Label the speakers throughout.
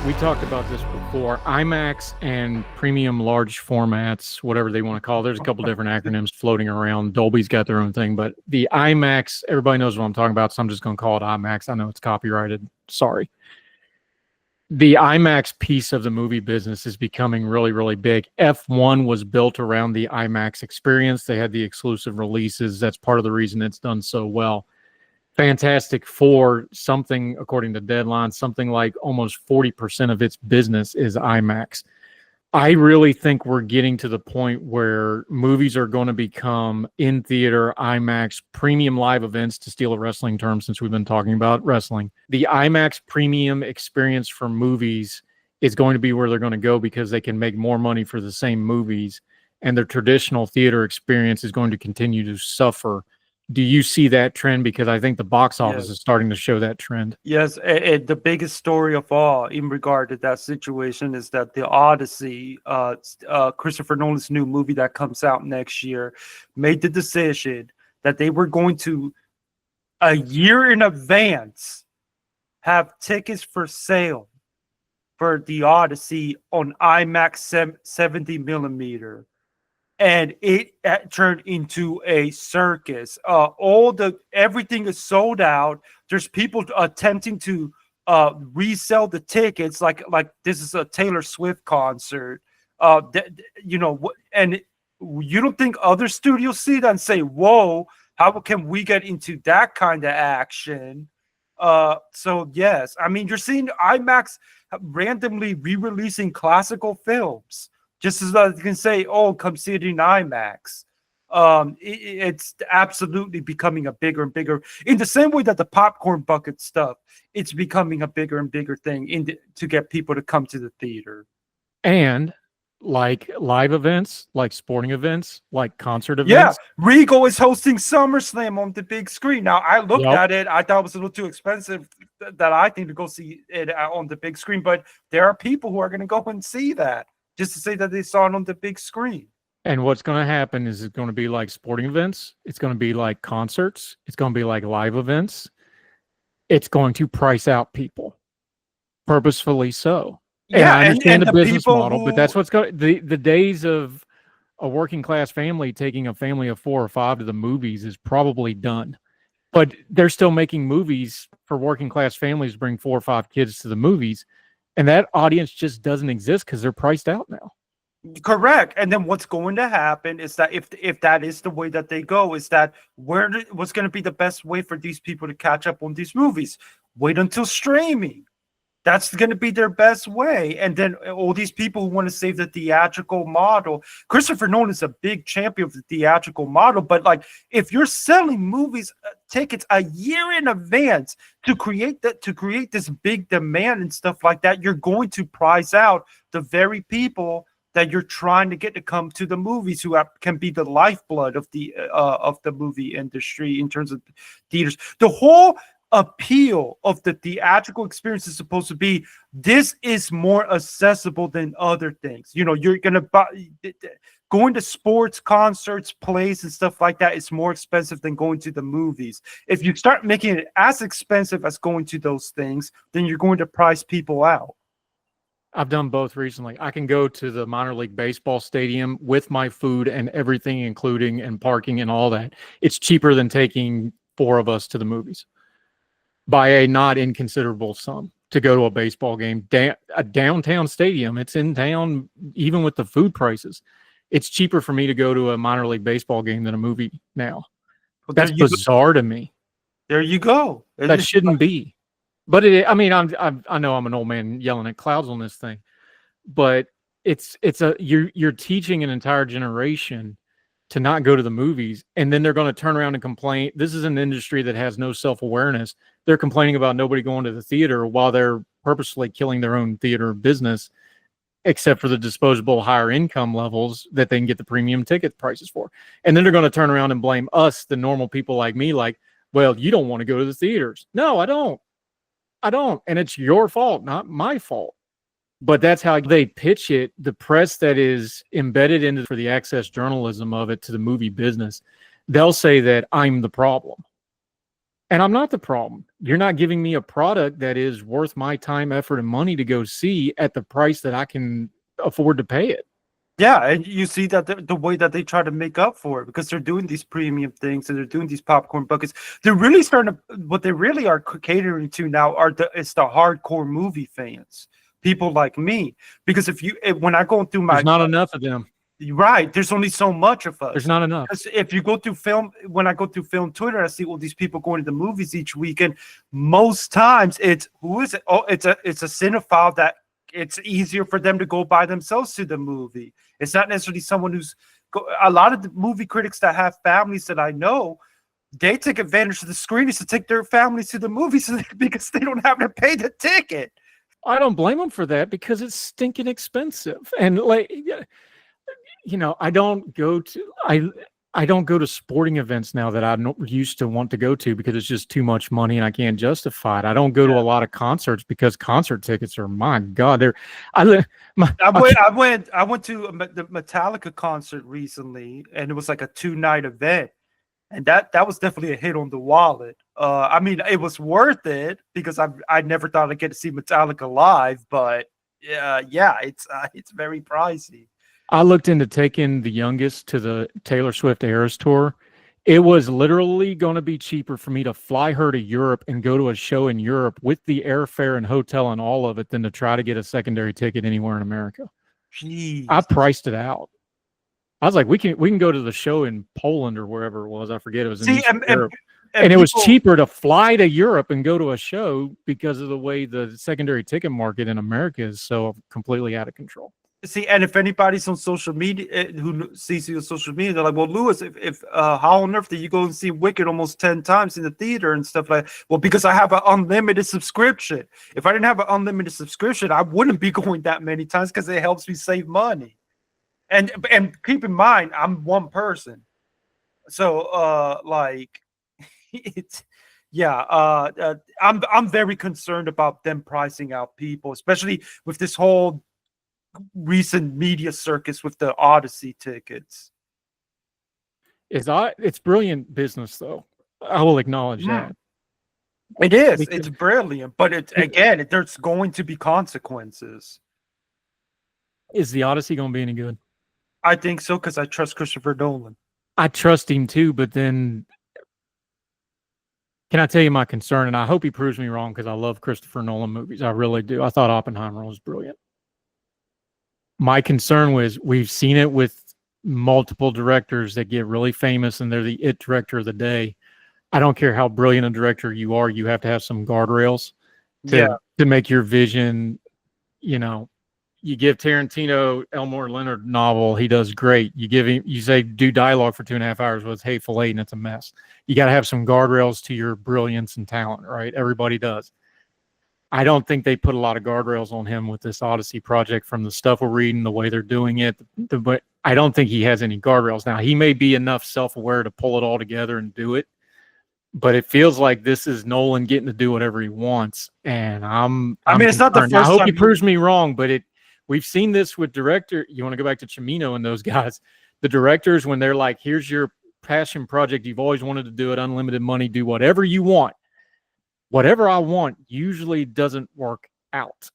Speaker 1: We talked about this before. IMAX and premium large formats, whatever they want to call it. There's a couple different acronyms floating around. Dolby's got their own thing, but the IMAX, everybody knows what I'm talking about, so I'm just going to call it IMAX. I know it's copyrighted. Sorry. The IMAX piece of the movie business is becoming really, really big. F1 was built around the IMAX experience. They had the exclusive releases. That's part of the reason it's done so well. Fantastic Four, something, according to Deadline, something like almost 40% of its business is IMAX. I really think we're getting to the point where movies are going to become in theater, IMAX, premium live events, to steal a wrestling term since we've been talking about wrestling. The IMAX premium experience for movies is going to be where they're going to go because they can make more money for the same movies, and their traditional theater experience is going to continue to suffer. Do you see that trend? Because I think the box office is starting to show that trend.
Speaker 2: Yes, and the biggest story of all in regard to that situation is that the Odyssey, Christopher Nolan's new movie that comes out next year, made the decision that they were going to, a year in advance, have tickets for sale for the Odyssey on IMAX 70 millimeter. And it turned into a circus. Everything is sold out. There's people attempting to resell the tickets, like this is a Taylor Swift concert. And you don't think other studios see that and say, "Whoa, how can we get into that kind of action?" So yes, I mean, you're seeing IMAX randomly re-releasing classical films. Just as you can say, "Oh, come see it in IMAX." It's absolutely becoming a bigger and bigger. In the same way that the popcorn bucket stuff, it's becoming a bigger and bigger thing to get people to come to the theater.
Speaker 1: And like live events, like sporting events, like concert events.
Speaker 2: Yeah, Regal is hosting SummerSlam on the big screen. Now, I looked at it. I thought it was a little too expensive that I think to go see it on the big screen. But there are people who are going to go and see that, just to say that they saw it on the big screen.
Speaker 1: And what's going to happen is it's going to be like sporting events. It's going to be like concerts. It's going to be like live events. It's going to price out people, purposefully so.
Speaker 2: Yeah,
Speaker 1: and I understand
Speaker 2: and
Speaker 1: the business model, but that's what's going. The days of a working class family taking a family of 4 or 5 to the movies is probably done. But they're still making movies for working class families to bring 4 or 5 kids to the movies. And that audience just doesn't exist because they're priced out now.
Speaker 2: Correct. And then what's going to happen is that if that is the way that they go, is that what's going to be the best way for these people to catch up on these movies? Wait until streaming. That's going to be their best way. And then all these people who want to save the theatrical model. Christopher Nolan is a big champion of the theatrical model. But like, if you're selling movies tickets a year in advance to create this big demand and stuff like that, you're going to price out the very people that you're trying to get to come to the movies, who can be the lifeblood of the movie industry in terms of theaters. The whole appeal of the theatrical experience is supposed to be, this is more accessible than other things. You know, you're gonna buy, going to sports, concerts, plays, and stuff like that is more expensive than going to the movies. If you start making it as expensive as going to those things, then you're going to price people out.
Speaker 1: I've done both recently. I can go to the minor league baseball stadium with my food and everything, including and parking and all that. It's cheaper than taking 4 of us to the movies by a not inconsiderable sum to go to a baseball game. A downtown stadium, it's in town, even with the food prices. It's cheaper for me to go to a minor league baseball game than a movie now. Well, that's bizarre to me.
Speaker 2: There you go.
Speaker 1: That shouldn't be. But I know I'm an old man yelling at clouds on this thing, but you're teaching an entire generation to not go to the movies, and then they're going to turn around and complain. This is an industry that has no self-awareness. They're complaining about nobody going to the theater while they're purposely killing their own theater business, except for the disposable higher income levels that they can get the premium ticket prices for. And then they're going to turn around and blame us, the normal people like me, like, well, you don't want to go to the theaters. No, I don't. And it's your fault, not my fault. But that's how they pitch it. The press that is embedded into for the access journalism of it to the movie business, they'll say that I'm the problem. And I'm not the problem. You're not giving me a product that is worth my time, effort, and money to go see at the price that I can afford to pay it.
Speaker 2: Yeah, and you see that the way that they try to make up for it, because they're doing these premium things and they're doing these popcorn buckets. They're really starting to, what they really are catering to now are it's the hardcore movie fans, people like me. Because when I go through
Speaker 1: There's not enough of them.
Speaker 2: right, there's only so much of us.
Speaker 1: There's not enough.
Speaker 2: If you go through when I go through film Twitter, I see all these people going to the movies each weekend. Most times it's who is it? Oh, it's a cinephile that it's easier for them to go by themselves to the movie. It's not necessarily someone who's a lot of the movie critics that have families that I know, they take advantage of the screenings to take their families to the movies because they don't have to pay the ticket.
Speaker 1: I don't blame them for that because it's stinking expensive. And like, you know, I don't go to sporting events now that I used to want to go to because it's just too much money and I can't justify it. I don't go to a lot of concerts because concert tickets are, my God, I went
Speaker 2: to the Metallica concert recently, and it was like a 2-night event, and that was definitely a hit on the wallet. I mean, it was worth it because I never thought I'd get to see Metallica live, but yeah, it's very pricey.
Speaker 1: I looked into taking the youngest to the Taylor Swift Eras tour. It was literally going to be cheaper for me to fly her to Europe and go to a show in Europe with the airfare and hotel and all of it than to try to get a secondary ticket anywhere in America.
Speaker 2: Jeez.
Speaker 1: I priced it out. I was like, we can go to the show in Poland or wherever it was. I forget. It was in Europe. And it was cheaper to fly to Europe and go to a show because of the way the secondary ticket market in America is so completely out of control.
Speaker 2: See, and if anybody's on social media who sees you on social media, they're like, "Well, Lewis, if how on earth did you go and see Wicked almost 10 times in the theater and stuff like that?" Well, because I have an unlimited subscription. If I didn't have an unlimited subscription, I wouldn't be going that many times because it helps me save money. And keep in mind, I'm one person, so like it's. Yeah, I'm very concerned about them pricing out people, especially with this whole recent media circus with the Odyssey tickets.
Speaker 1: It's brilliant business, though. I will acknowledge that.
Speaker 2: It is. It's brilliant, but there's going to be consequences.
Speaker 1: Is the Odyssey going to be any good?
Speaker 2: I think so, because I trust Christopher Nolan.
Speaker 1: I trust him too, but then can I tell you my concern? And I hope he proves me wrong because I love Christopher Nolan movies. I really do. I thought Oppenheimer was brilliant. My concern was we've seen it with multiple directors that get really famous and they're the it director of the day. I don't care how brilliant a director you are, you have to have some guardrails to make your vision. You know, you give Tarantino Elmore Leonard novel, he does great. You say do dialogue for 2.5 hours with Hateful Eight and it's a mess. You got to have some guardrails to your brilliance and talent, right? Everybody does. I don't think they put a lot of guardrails on him with this Odyssey project from the stuff we're reading, the way they're doing it. But I don't think he has any guardrails. Now, he may be enough self-aware to pull it all together and do it, but it feels like this is Nolan getting to do whatever he wants. And I mean,
Speaker 2: it's not the first
Speaker 1: I hope
Speaker 2: time
Speaker 1: he proves me wrong, but we've seen this with director. You want to go back to Cimino and those guys, the directors, when they're like, here's your passion project. You've always wanted to do it, unlimited money, do whatever you want. Whatever I want usually doesn't work out.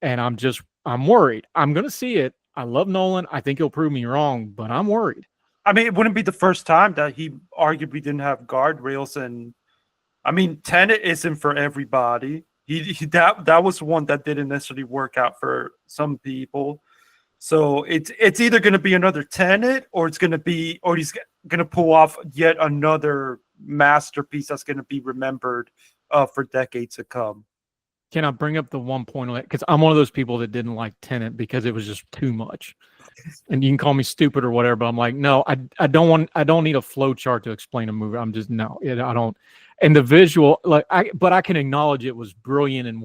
Speaker 1: And I'm worried. I'm going to see it. I love Nolan. I think he'll prove me wrong, but I'm worried.
Speaker 2: I mean, it wouldn't be the first time that he arguably didn't have guardrails. And I mean, Tenet isn't for everybody. That was one that didn't necessarily work out for some people. So it's either going to be another Tenet or he's going to pull off yet another masterpiece that's going to be remembered for decades to come.
Speaker 1: Can I bring up the one point on it? Because I'm one of those people that didn't like Tenet because it was just too much. And you can call me stupid or whatever, but I'm like, no, I don't need a flow chart to explain a movie. I'm just I don't. And the visual, but I can acknowledge it was brilliant in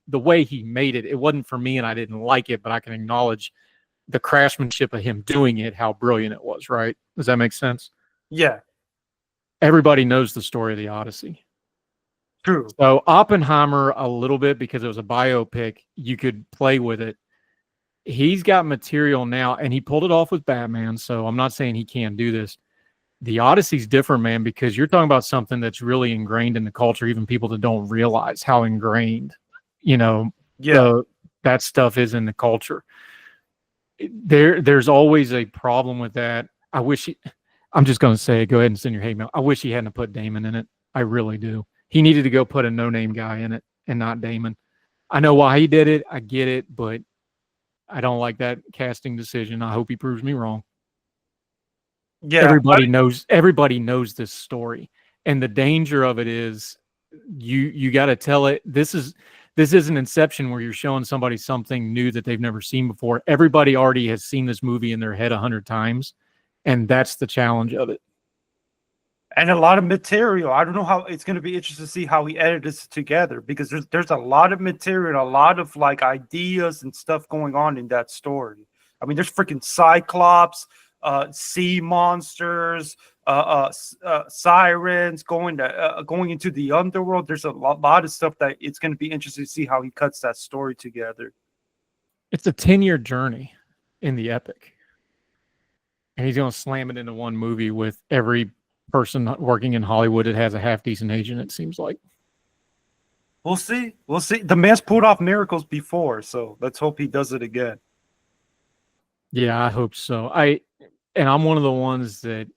Speaker 1: the way he made it. It wasn't for me, and I didn't like it, but I can acknowledge the craftsmanship of him doing it, how brilliant it was. Right? Does that make sense?
Speaker 2: Yeah.
Speaker 1: Everybody knows the story of the Odyssey.
Speaker 2: True.
Speaker 1: So Oppenheimer, a little bit because it was a biopic, you could play with it. He's got material now, and he pulled it off with Batman. So I'm not saying he can't do this. The Odyssey's different, man, because you're talking about something that's really ingrained in the culture, even people that don't realize how ingrained,
Speaker 2: Yeah.
Speaker 1: that stuff is in the culture. There's always a problem with that. I'm just going to say it. Go ahead and send your hate mail. I wish he hadn't put Damon in it. I really do. He needed to go put a no-name guy in it and not Damon. I know why he did it. I get it, but I don't like that casting decision. I hope he proves me wrong.
Speaker 2: Yeah.
Speaker 1: Everybody knows this story. And the danger of it is you got to tell it. This is an Inception where you're showing somebody something new that they've never seen before. Everybody already has seen this movie in their head 100 times. And that's the challenge of it.
Speaker 2: And a lot of material. I don't know how it's going to be interesting to see how he edited this together, because there's a lot of material, a lot of like ideas and stuff going on in that story. I mean, there's freaking Cyclops, sea monsters, sirens going into the underworld. There's a lot of stuff that it's going to be interesting to see how he cuts that story together.
Speaker 1: It's a 10-year journey in the epic. And he's going to slam it into one movie with every person working in Hollywood that has a half decent agent, it seems like.
Speaker 2: We'll see. We'll see. The man's pulled off miracles before, so let's hope he does it again.
Speaker 1: Yeah, I hope so. I'm one of the ones that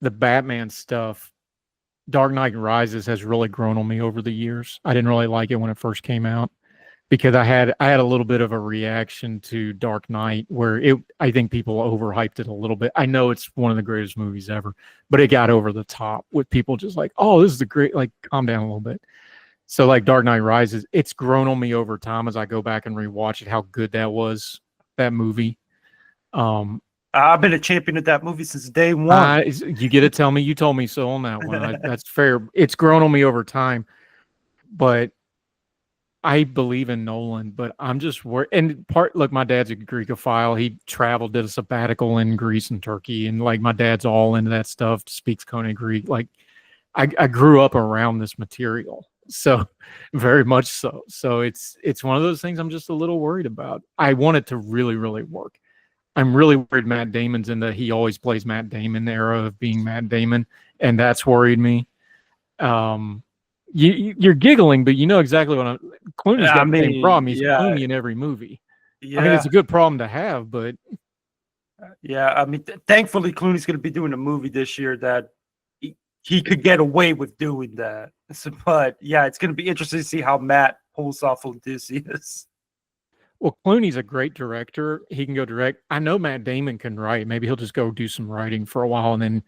Speaker 1: the Batman stuff, Dark Knight Rises, has really grown on me over the years. I didn't really like it when it first came out, because I had a little bit of a reaction to Dark Knight where I think people overhyped it a little bit. I know it's one of the greatest movies ever, but it got over the top with people just like, oh, this is the great, like, calm down a little bit. So like Dark Knight Rises, it's grown on me over time as I go back and rewatch it, how good that was, that movie.
Speaker 2: I've been a champion of that movie since day one.
Speaker 1: You get to tell me you told me so on that one. That's fair. It's grown on me over time, but I believe in Nolan, but I'm just worried. And look, my dad's a Greekophile. He traveled, did a sabbatical in Greece and Turkey, and like my dad's all into that stuff, speaks Koine Greek. Like I grew up around this material, so very much so. So it's one of those things I'm just a little worried about. I want it to really, really work. I'm really worried Matt Damon's in the he always plays Matt Damon era of being Matt Damon, and that's worried me. You're giggling, but you know exactly what I'm. Clooney's got the same problem. He's Clooney in every movie. Yeah. I mean, it's a good problem to have, but
Speaker 2: yeah, I mean, thankfully Clooney's going to be doing a movie this year that he could get away with doing that. So, but yeah, it's going to be interesting to see how Matt pulls off Odysseus.
Speaker 1: Well, Clooney's a great director. He can go direct. I know Matt Damon can write. Maybe he'll just go do some writing for a while, and then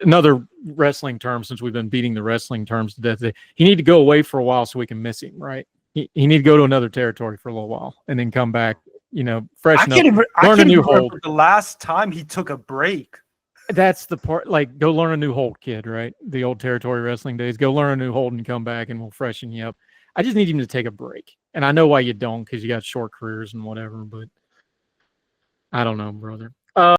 Speaker 1: another wrestling term, since we've been beating the wrestling terms to death, he need to go away for a while so we can miss him, right? He need to go to another territory for a little while and then come back, freshen up, learn a new hold.
Speaker 2: The last time he took a break.
Speaker 1: That's the part, like, go learn a new hold, kid, right? The old territory wrestling days. Go learn a new hold and come back and we'll freshen you up. I just need him to take a break. And I know why you don't, because you got short careers and whatever, but I don't know, brother.